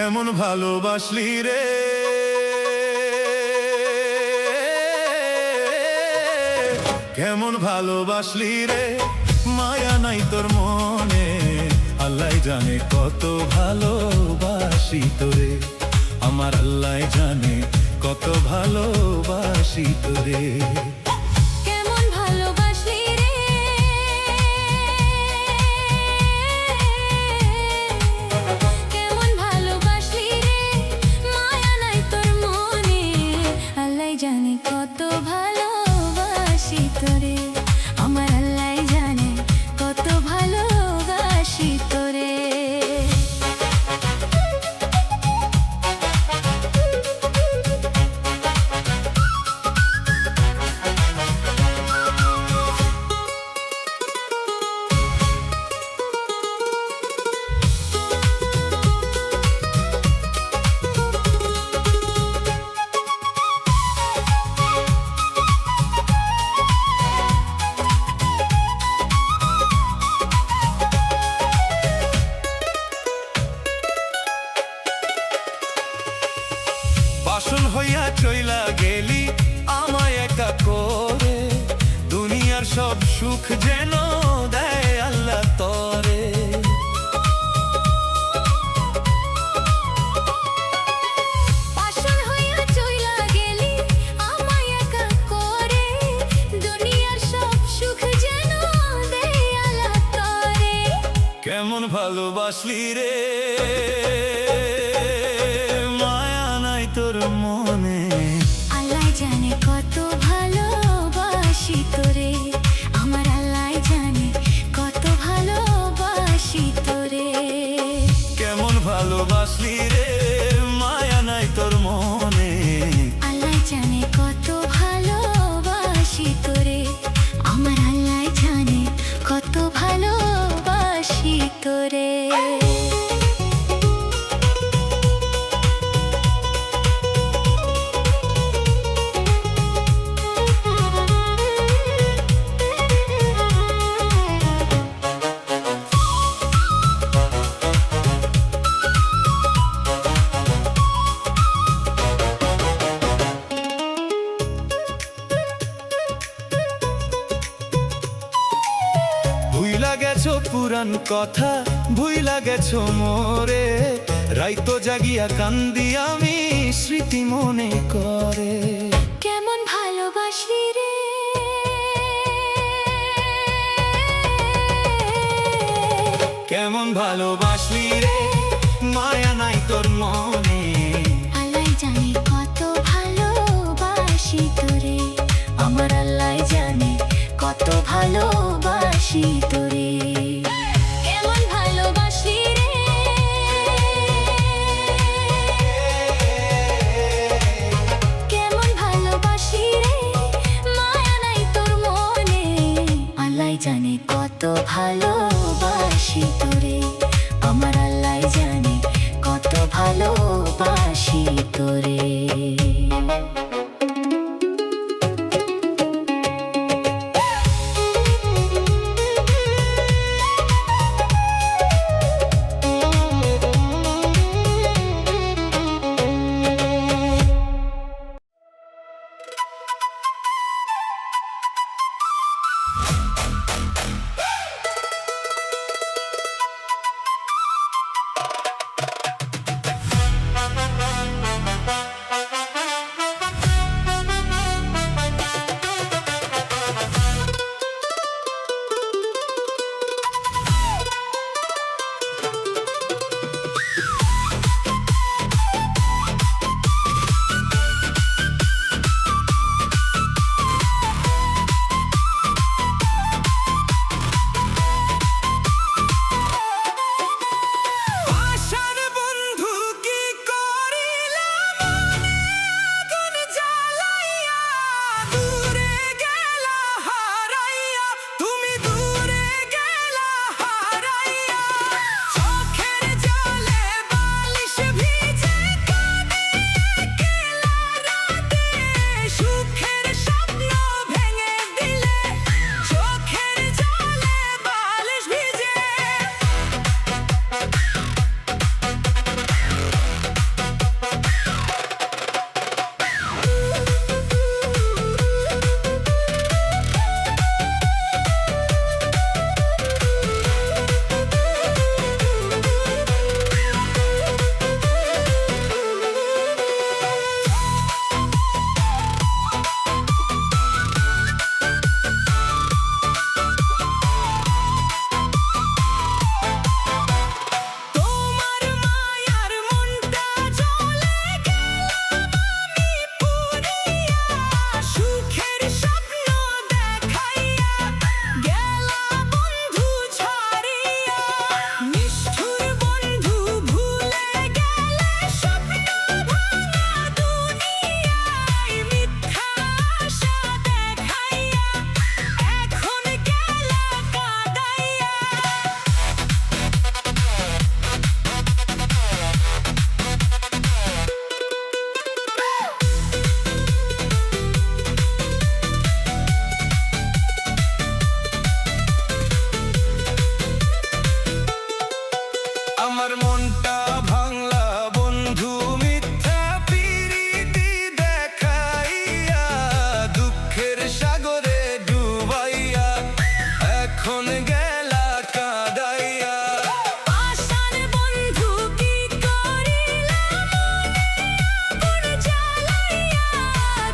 কেমন ভালোবাসলি রে, কেমন ভালোবাসলি রে, মায়া নাই তোর মনে। আল্লাহ জানে কত ভালোবাসি তোরে, আমার আল্লাহ জানে কত ভালোবাসি তোরে। কেমন ভালোবাসলি রে, কেমন ভালোবাসলি রে, মায়া নাই তোর মনে। আল্লাহ জানে কত ভালোবাসি তোরে, আমার আল্লাহ জানে কত ভালোবাসি তোরে। বাসন হইয়া চইলা গেলি আমায় একা করে, দুনিয়ার সব সুখ যেন দেয় আল্লাহ তরে। বাসন হইয়া চইলা গেলি আমায় একা করে, দুনিয়ার সব সুখ যেন দেয় আল্লাহ তরে। কেমন ভালোবাসলি রে, মায়া নাই তোর মনে। আল্লাহ জানে কত ভালোবাসি তোরে, আমার আল্লাহ জানে কত ভালোবাসি তোরে। কেমন ভালোবাসলি রে, মায়া নাই তোর মনে। আল্লাহ জানে কত ভালোবাসি তোরে, আমার আল্লাহ জানে কত ভালোবাসি তোরে। ভুইলা গেছো পুরান কথা, ভুইলা গেছো মোরে, রাইতো জাগিয়া কান্দি আমি স্মৃতি মনে করে। কেমন ভালোবাসি রে, কেমন ভালোবাসলি রে, মায়া নাই তোর মনে। আল্লাহ জানে কত ভালোবাসি তোরে, আমার আল্লাহ জানে কত ভালোবাসি তোরে। কেমন ভালোবাসি রে, কেমন ভালোবাসি রে, মায়া নাই তোর মনে। আল্লাহ জানে কত ভালোবাসি তোরে, আমার আল্লাহ জানে কত ভালোবাসি তোরে। এখন গেলা কাদাইয়া। আশার বন্ধু কি করিলা মনে আগুন জ্বালাইয়া,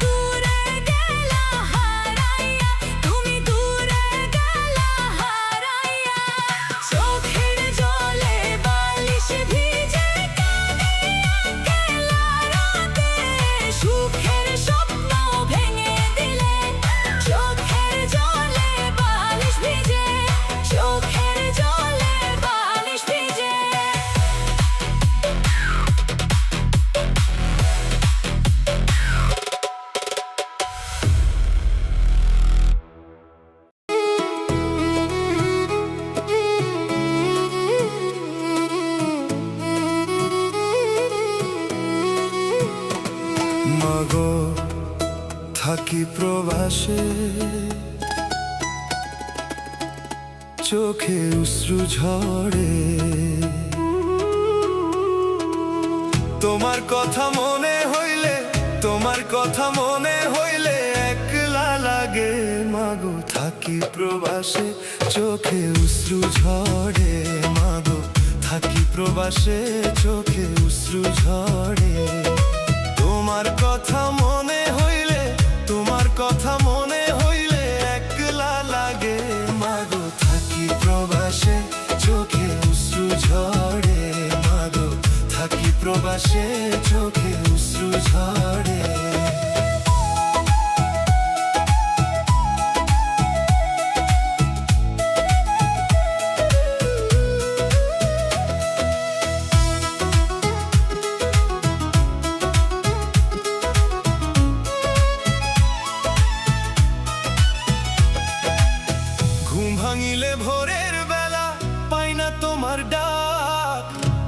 দূরে গেলা হারাইয়া, তুমি দূরে গেলা হারাইয়া। চোখের জলে বালিশ ভিজে কাঁদিয়া গেলা রাতে, সুখের স্বপ্ন ভেঙে দিলে। চোখের জলে বালিশ ভিজে, চোখের জলে বালিশ ভিজে। মাগো থাকি প্রবাসে, চোখে অশ্রু ঝরে। তোমার কথা মনে হইলে, তোমার কথা মনে হইলে একলা লাগে। মাগো থাকি প্রবাসে, চোখে অশ্রু ঝরে। মাগো থাকি প্রবাসে, চোখে অশ্রু ঝরে। তোমার কথা মনে হইলে, তোমার কথা মনে হইলে একলা লাগে। মাগো থাকি প্রবাসে, চোখে অশ্রু ঝরে। মাগো থাকি প্রবাসে, চোখে অশ্রু ঝরে। ঘুম ভাঙিলে ভোরের বেলা পাই না তোমার ডাক।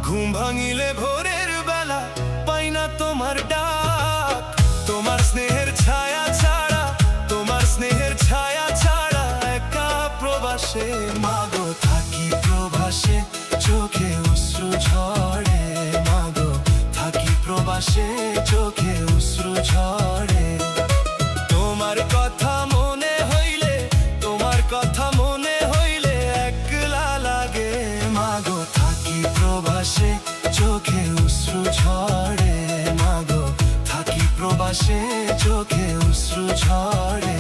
ঘুম ভাঙিলে ভোরের বেলা পাই না তোমার ডাক। তোমার স্নেহের ছায়া ছাড়া, তোমার স্নেহের ছায়া ছাড়া একা প্রবাসে। মাগো থাকি প্রবাসে, চোখে অশ্রু ঝরে। মাগো থাকি প্রবাসে, চোখে অশ্রু ঝরে। তোমার কথা মনে হইলে, তোমার কথা মনে হইলে একলা লাগে। মাগো থাকি প্রবাসে, চোখে অশ্রু ঝরে। মাগো থাকি প্রবাসে, চোখে অশ্রু ঝরে।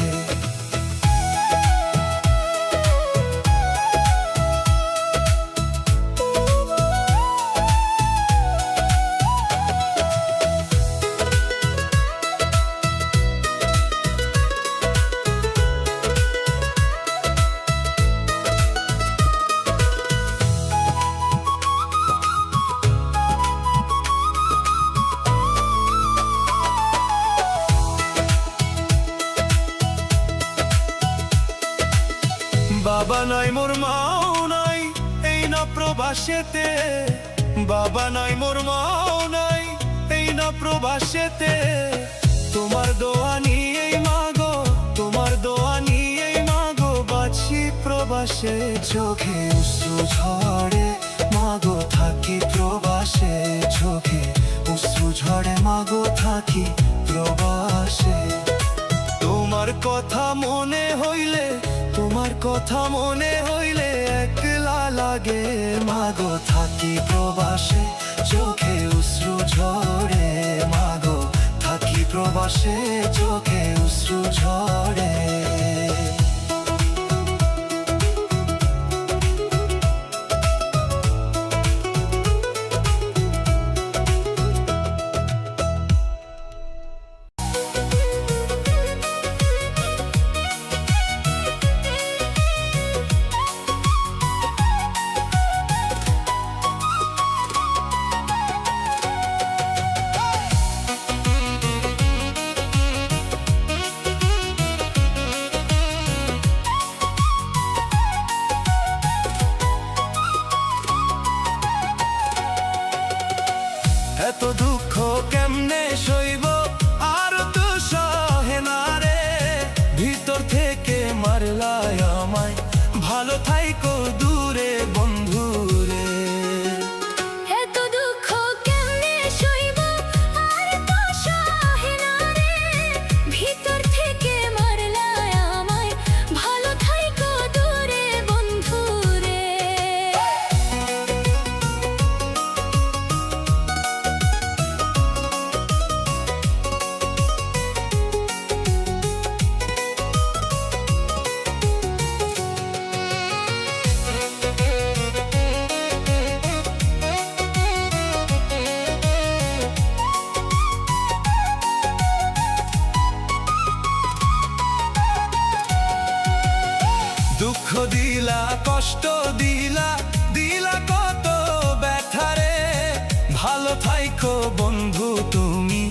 বাবা নাই মোর মাও নাই এই না প্রবাসেতে। বাবা নাই মোর মাও নাই এই না প্রবাসেতে। তোমার দোয়া নিয়েই মাগো, তোমার দোয়া নিয়েই মাগো বাঁচি প্রবাসে। চোখে অশ্রু ঝরে, মাগো থাকি প্রবাসে। চোখে অশ্রু ঝরে, মাগো থাকি প্রবাসে। তোমার কথা মনে হইলে, তোমার কথা মনে হইলে একলা লাগে। মাগো থাকি প্রবাসে, চোখে অশ্রু ঝরে। মাগো থাকি প্রবাসে, চোখে অশ্রু ঝরে। এত দুঃখ কেমনে সইব, আর তো সহে না রে। ভিতর থেকে মারলাই আমায়, ভালো থাইকো দূরে বন্ধু রে। এত দুঃখ কেমনে সইব, আর তো সহে না রে। ভিতর থেকে মারলাই আমায়, ভালো থাইকো দূরে বন্ধু কষ্ট দিলা দিলা কত ব্যথারে, ভালো থাইকো বন্ধু তুমি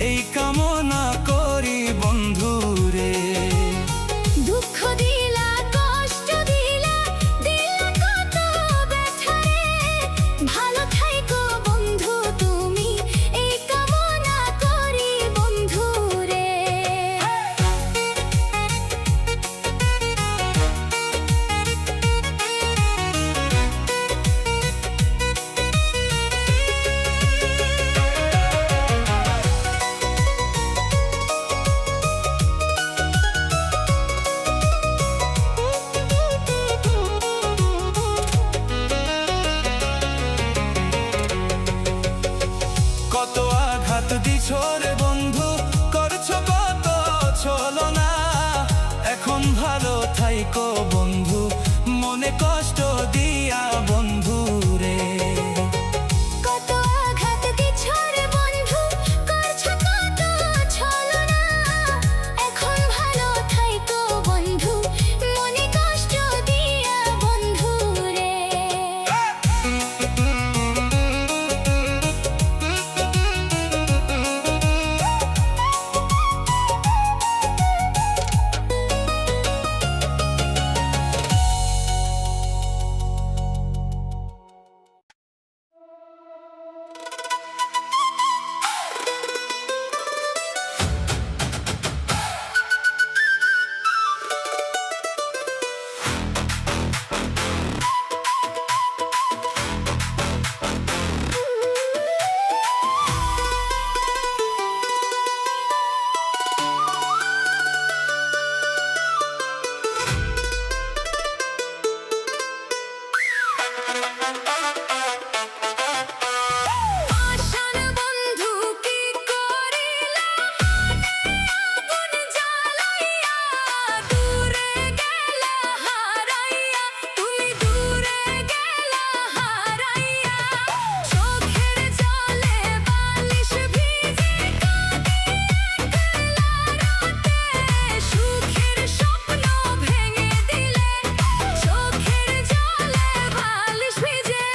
এই কামনা করি বন্ধু রে। দুঃখ দিলা কষ্ট দিলা দিলা কত ব্যথা রে, ভালো থাইকো বন্ধু তুমি এই কামনা করি বন্ধু রে। কত আঘাত দিছো রে বন্ধু, করছো কত ছলনা, এখন ভালো থাইকো বন্ধু মনে কষ্ট দিয়া বন্ধু রে। কত আঘাত দিছো রে বন্ধু, করছো কত ছলনা, এখন ভালো থাইকো বন্ধু মনে কষ্ট দিয়া বন্ধু রে। আশার বন্ধু কি করিলা আগুন জ্বালাইয়া, দূরে গেলা হারাইয়া, তুমি দূরে গেলা হারাইয়া, চোখের জলে বালিশ ভিজে কাঁদি একলা রাতে, সুখের স্বপ্ন ভেঙে দিলে, চোখের জলে বালিশ ভিজে।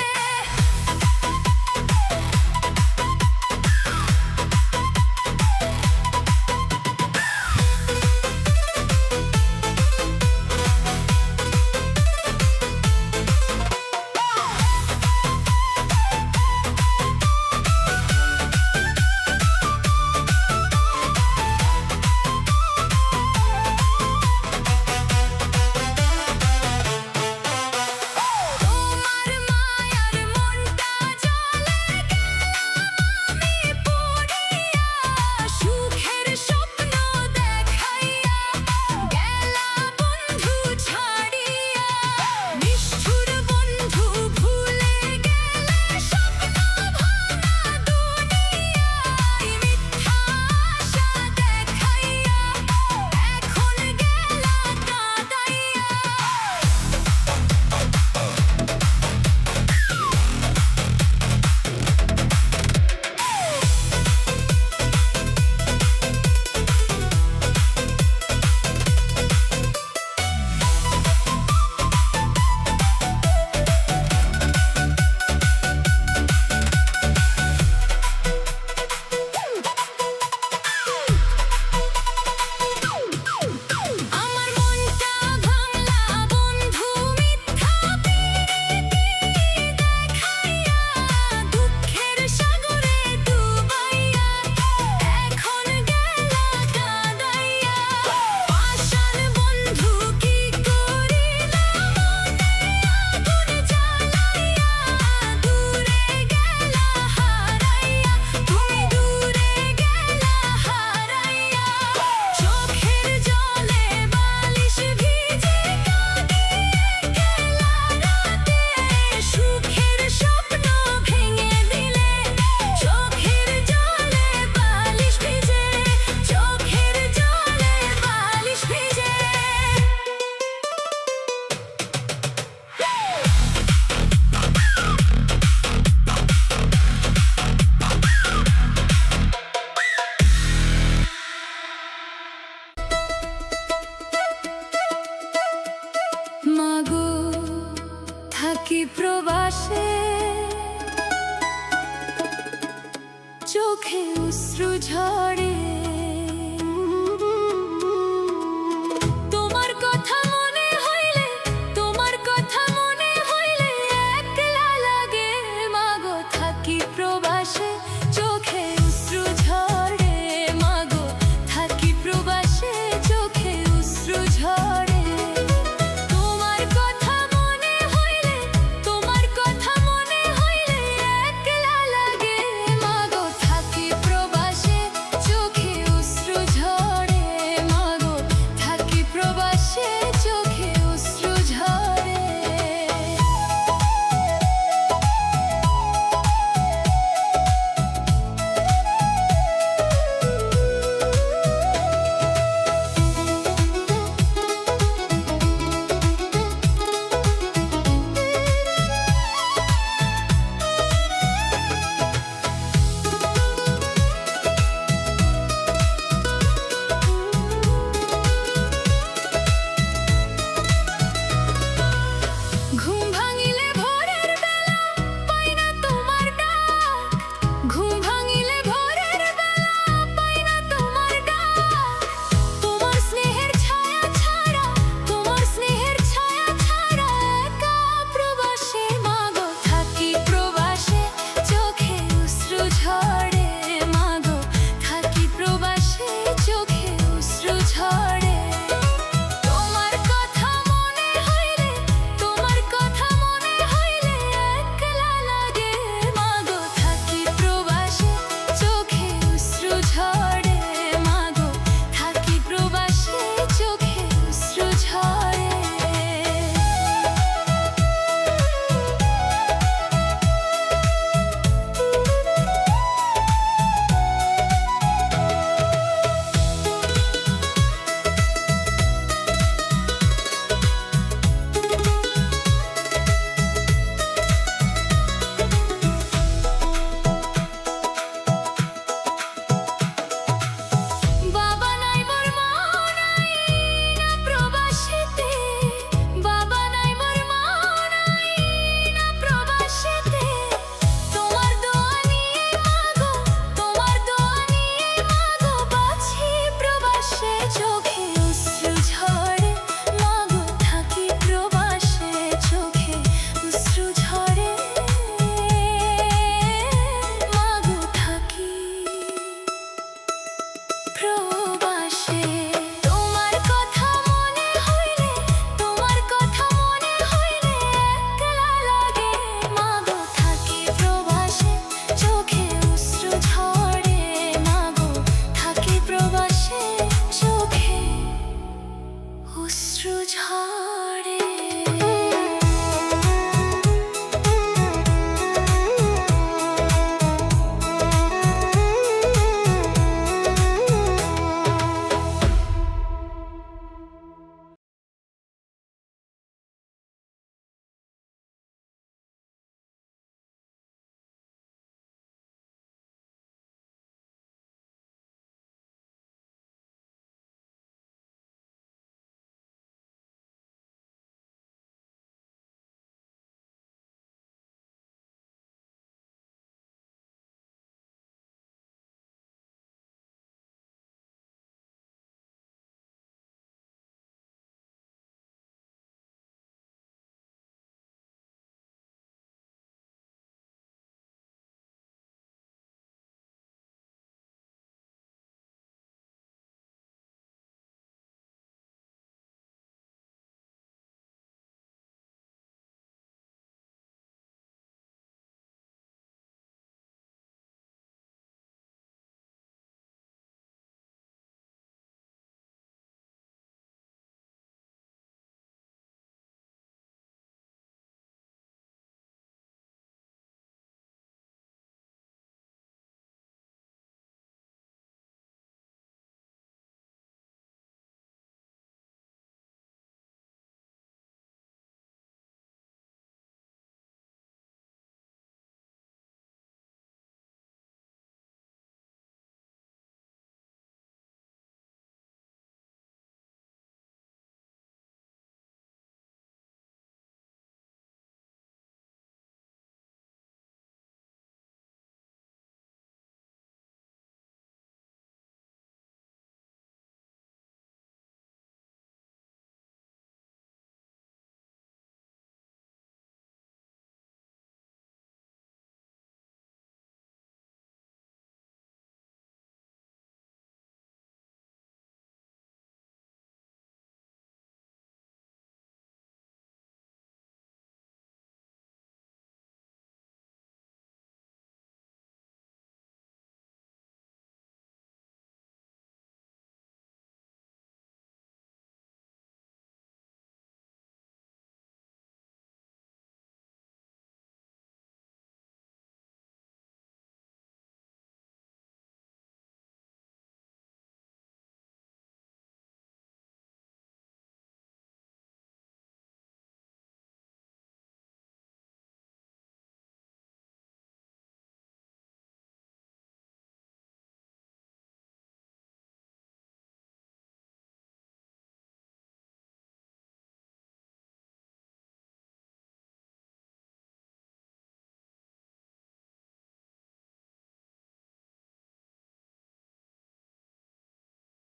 থাকি প্রবাসে, চোখে অশ্রু ঝরে